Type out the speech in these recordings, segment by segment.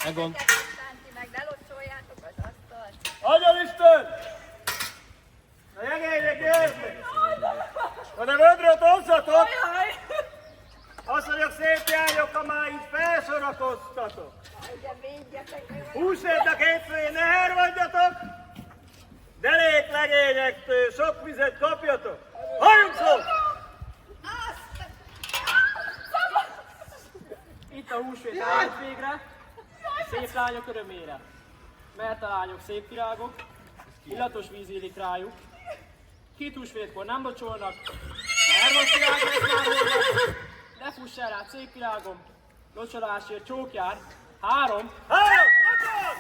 Egon. Meg ne locsoljátok az asztalt. Adjon Isten! A jegények gyertek! Oda vödröt hozzatok! Azt mondjuk szép jányok, ha már így felsorakoztatok. Húsvét a hétfőjén ne hervadjatok! Derék legényektől sok vizet kapjatok! Halljunk szó! Itt a húsvét eljött végre, szép lányok örömére. Mert a lányok szép virágok, illatos víz illik rájuk. Két húsvétkor nem locsolnak, hervad virág lesz már volna. Ne fuss el rá szép virágom, locsolásért csók jár. 3. Locsol!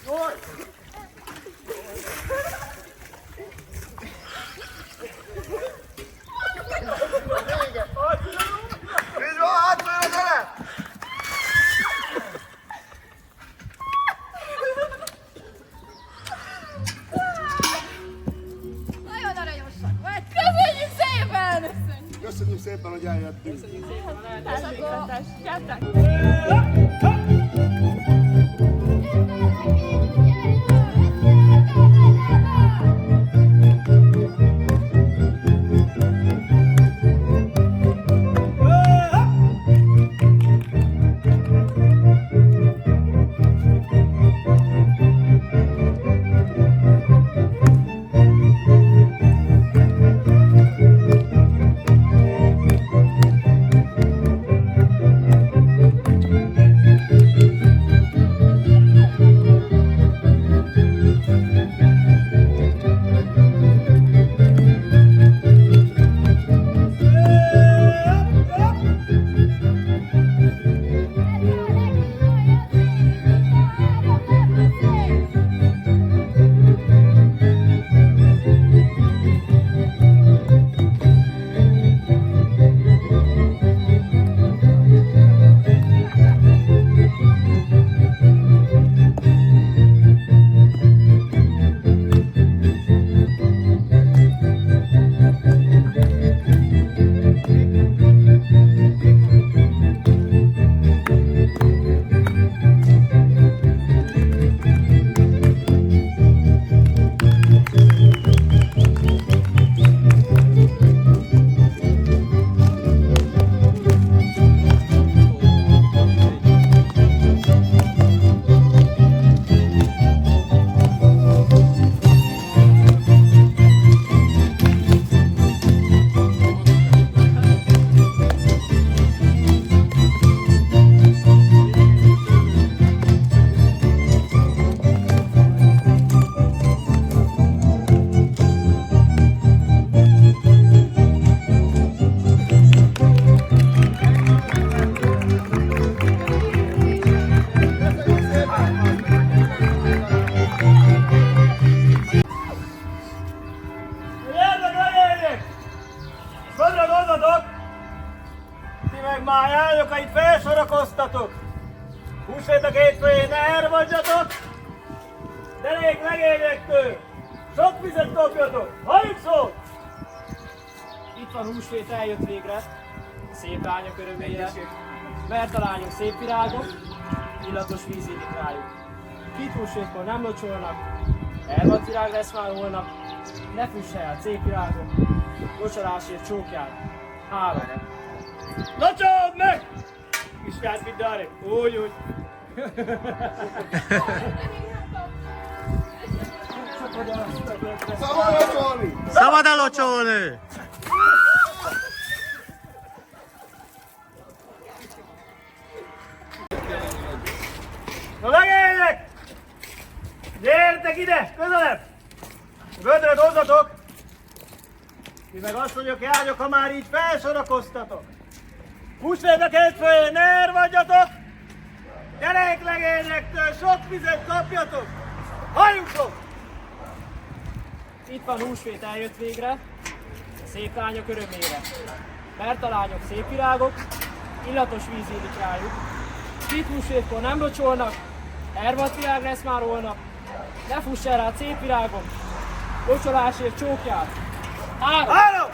Jól! Víz van, hátfőre, gyere! Nagyon aranyosak vagy. Köszönjük szépen! Köszönjük szépen, hogy eljöttünk. Köszönjük szépen a lehetőséget. Gyertek! Már járjok, itt felsorakoztatok! Húsvét a hétfőjén ne hervadjatok! Derék legényektől! Sok vizet kapjatok! Halljuk szó! Itt van húsvét eljött végre, szép lányok örömére. Mert a lányok szép virágok, illatos víz illik rájuk. Két húsvétkor nem locsolnak, hervad virág lesz már holnap. Ne fuss el, szép virágok, locsolásért csók jár. 3. Locsold meg! Kiskád, mit Dárik? Úgy. Szabad locsolni! Szabad elocsolni! Na legények! Gyertek ide, közelebb! Vödröt hozzatok! Ti meg azt mondjuk, járjok, ha már így felsorakoztatok! Húsvétek hétfőjén ne hervadjatok! Derék legényektől sok vizet kapjatok! Halljunk szó! Itt van húsvét eljött végre, szép lányok örömére. Mert a lányok szép virágok, illatos víz illik rájuk. Két húsvétkor nem locsolnak, hervad virág lesz már holnap. Ne fuss el rá szép virágom, locsolásért csók jár. 3.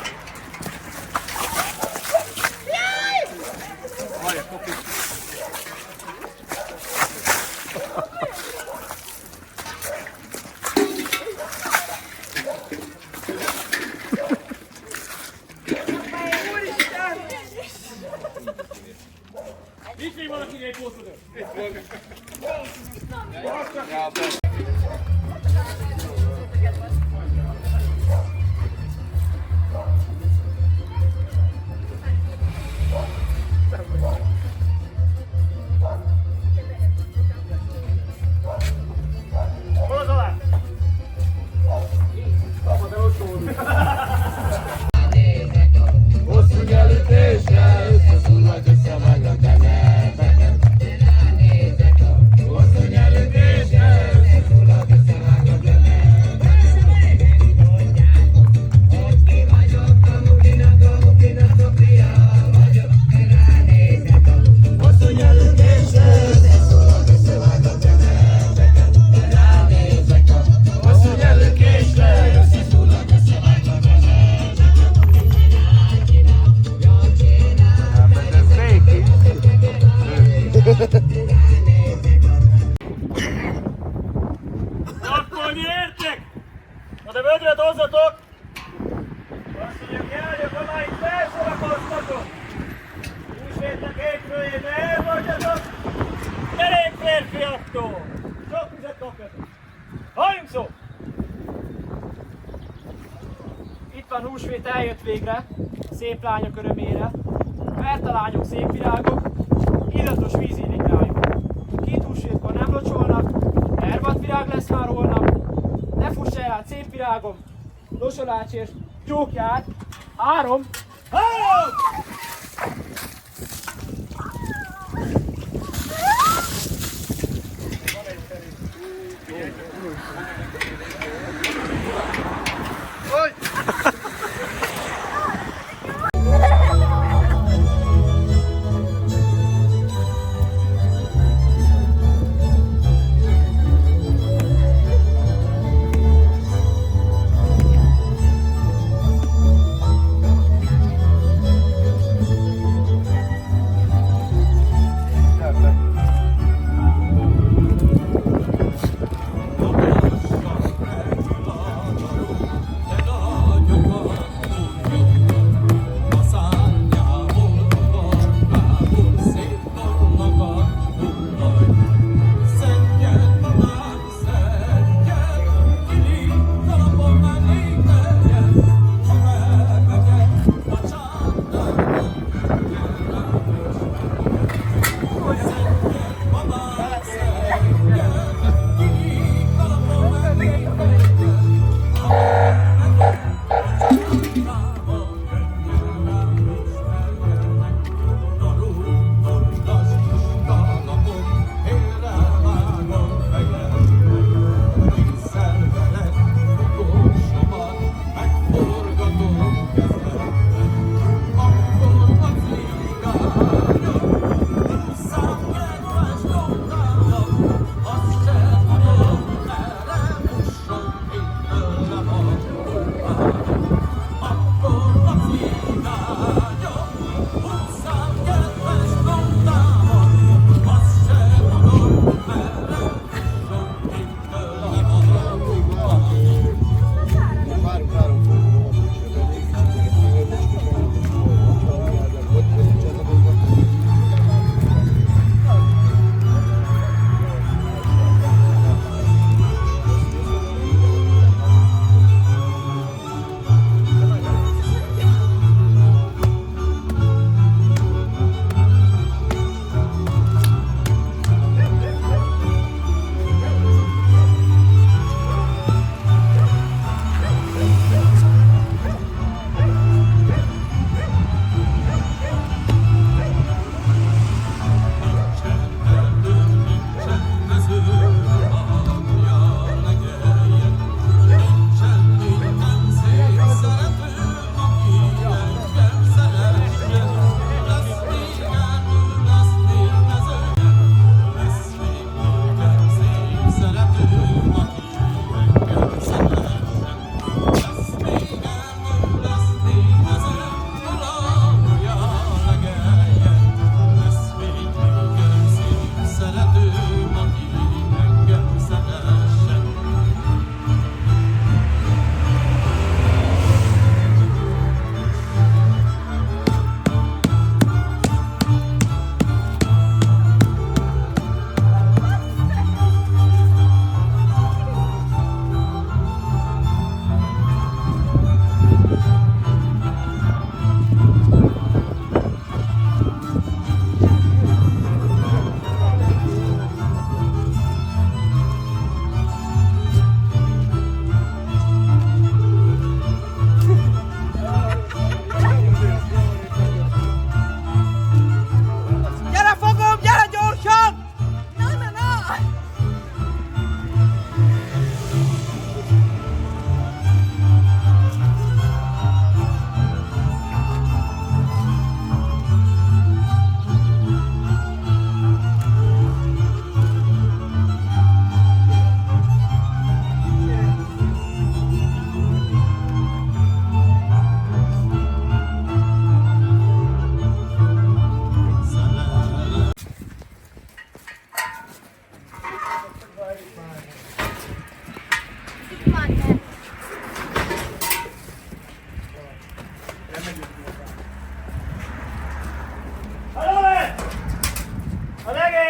Itt még valakinél pótlodő. Hol az alá? Hosszú nyelű tésre, összeszúrvad össze magad a nyelveket. Hosszú nyelű tésre, összeszúrvad össze magad a nyelveket. Hogy ki vagyok, Kamukinak a fia vagyok, ránézek. Hosszú nyelű tésre, összeszúrvad össze magad a nyelveket. Ránézek. Hosszú nyelű tésre, összeszúrvad össze magad a nyelveket. Akkor értek! Na de vödröt hozzatok! Azt mondjuk, járjak, amelyik felsorakoztatok! Húsvétnek hétfőjén elmondjatok! Derék férfiaktól! Sok vizet kapjatok! Halljunk szó! Itt van húsvét, eljött végre, szép lányok örömére. Vert a lányok szép virágok, illatos víz illik rájuk. Két húsvétkor nem locsolnak, hervat virág lesz már holnap. Ne fuss el át szép virágom, losolács és tyúkját. 3. Három!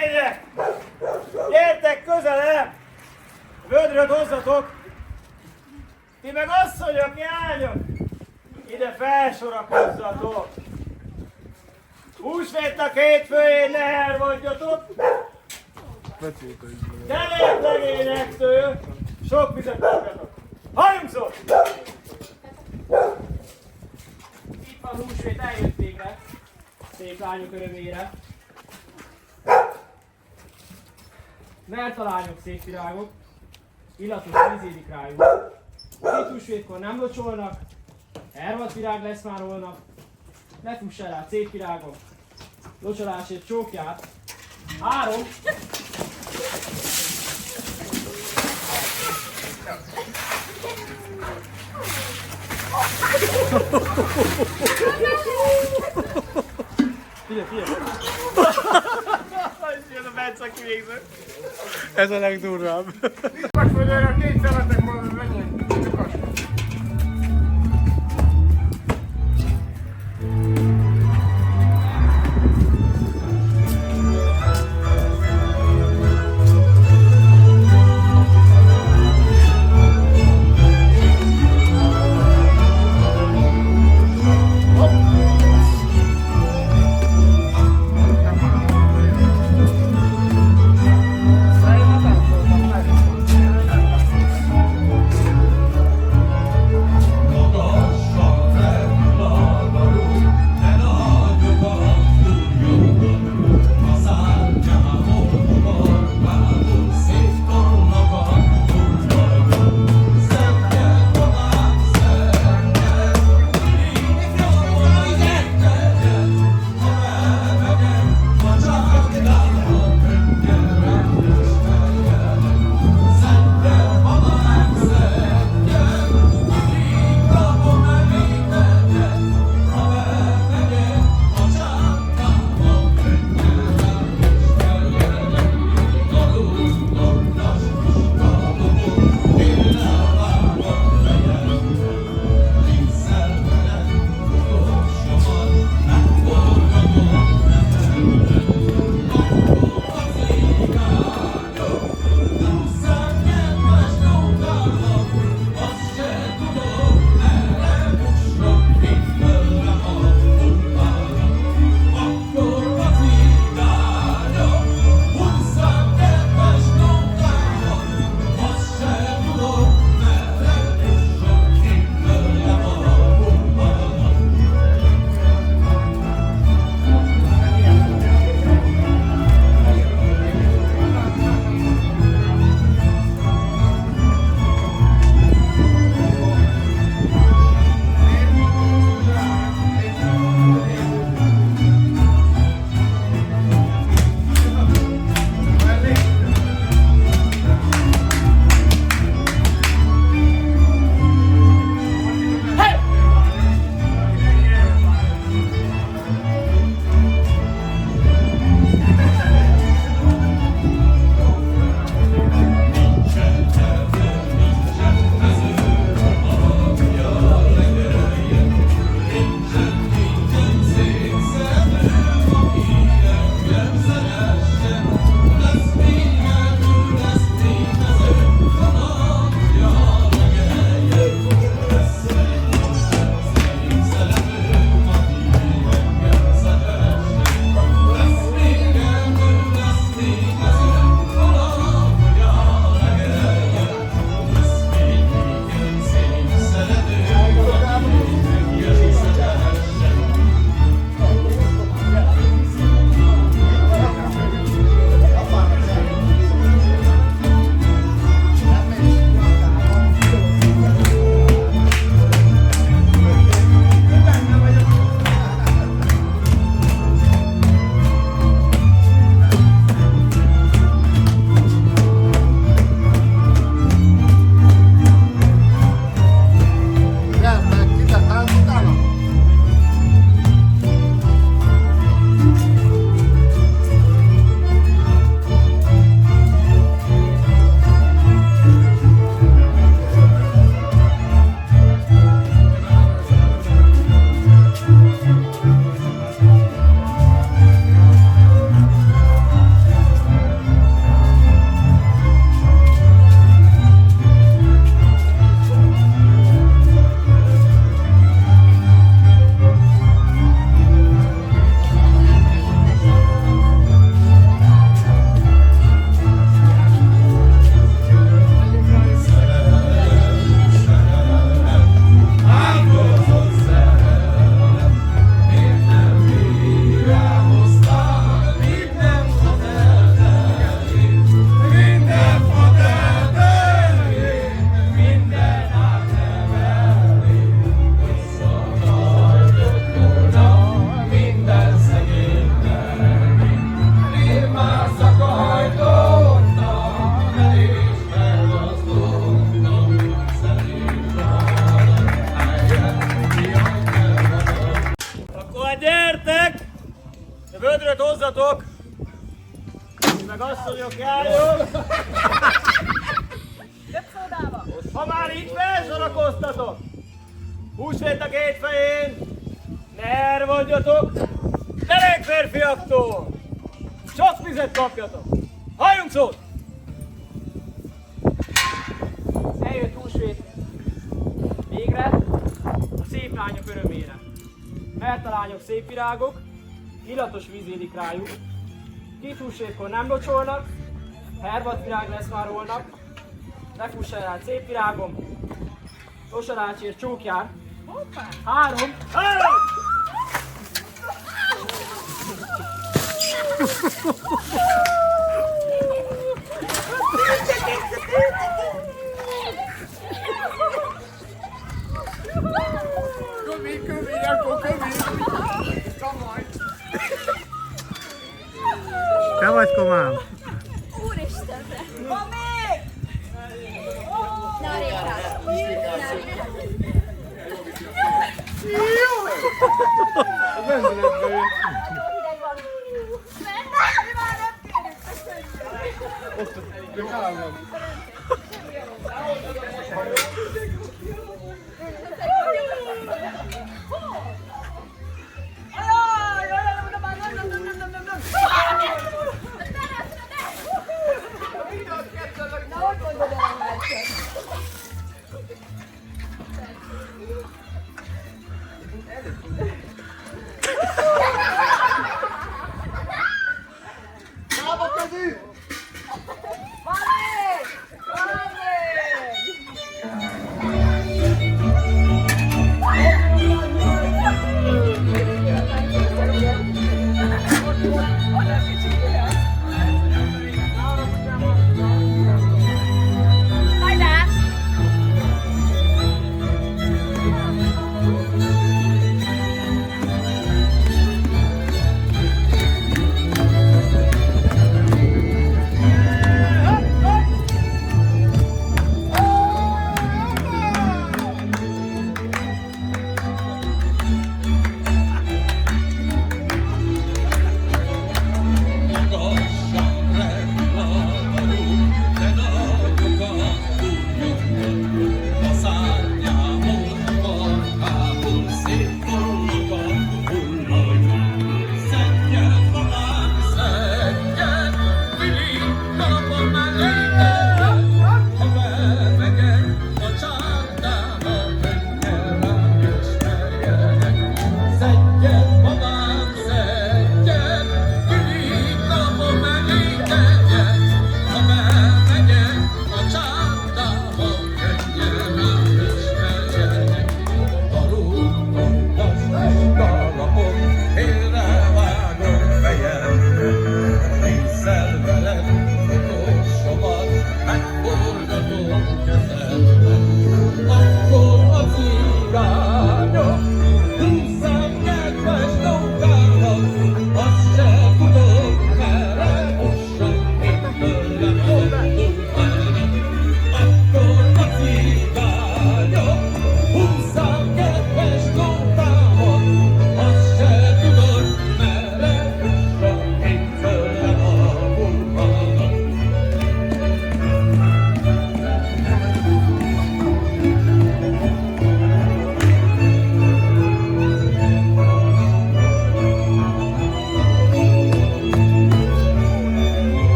Lények! Gyertek közelebb! Vödröt hozzatok! Ti meg asszonyok, nyányok! Ide felsorakozzatok! Húsvétnak hétfőjén ne hervadjatok! Derék legényektől sok vizet kapjatok! Halljunk szó! Itt van húsvét, eljött végre. Szép lányok örömére. Mert a lányok szép virágok, illatos víz érik rájuk. Két húsvétkor nem locsolnak, hervadt virág lesz már holnap. Ne fuss el rá szép virágok, locsolásért csókját. 3. Ez a legdurvább. Most vagy erre két szeletek mondod, menjen. Csukas. Vödröt hozzatok! Meg asszonyok járjon! Több szódába. Ha már így felsorakoztatok! Húsvét a két fején! Ne ervadjatok! Derék férfiaktól! Sok vizet kapjatok! Halljunk szót! Eljött húsvét végre a szép lányok örömére. Mert a lányok szép virágok, illatos víz élik rájuk. Két húsvétkor nem locsolnak, hervad virág lesz már holnap. Ne fuss el rád szép virágom, Losarácsért csókjár. 3. Kövi, Jakó, kövi. Kamaj. Te vagy komám. Úristenre. Van még! Na, Rékás. A vendületbe jött. Ott állam.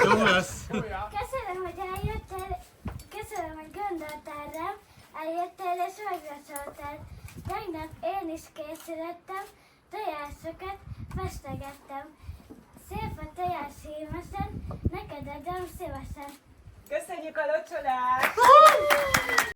Jó lesz. Köszönöm, hogy eljöttél, köszönöm, hogy gondoltál rám, eljöttél és megracsoltál. Tegnap én is készülöttem, tojásokat festegettem. Szép a tojás hímesen, neked adom szívesen. Köszönjük a locsolást!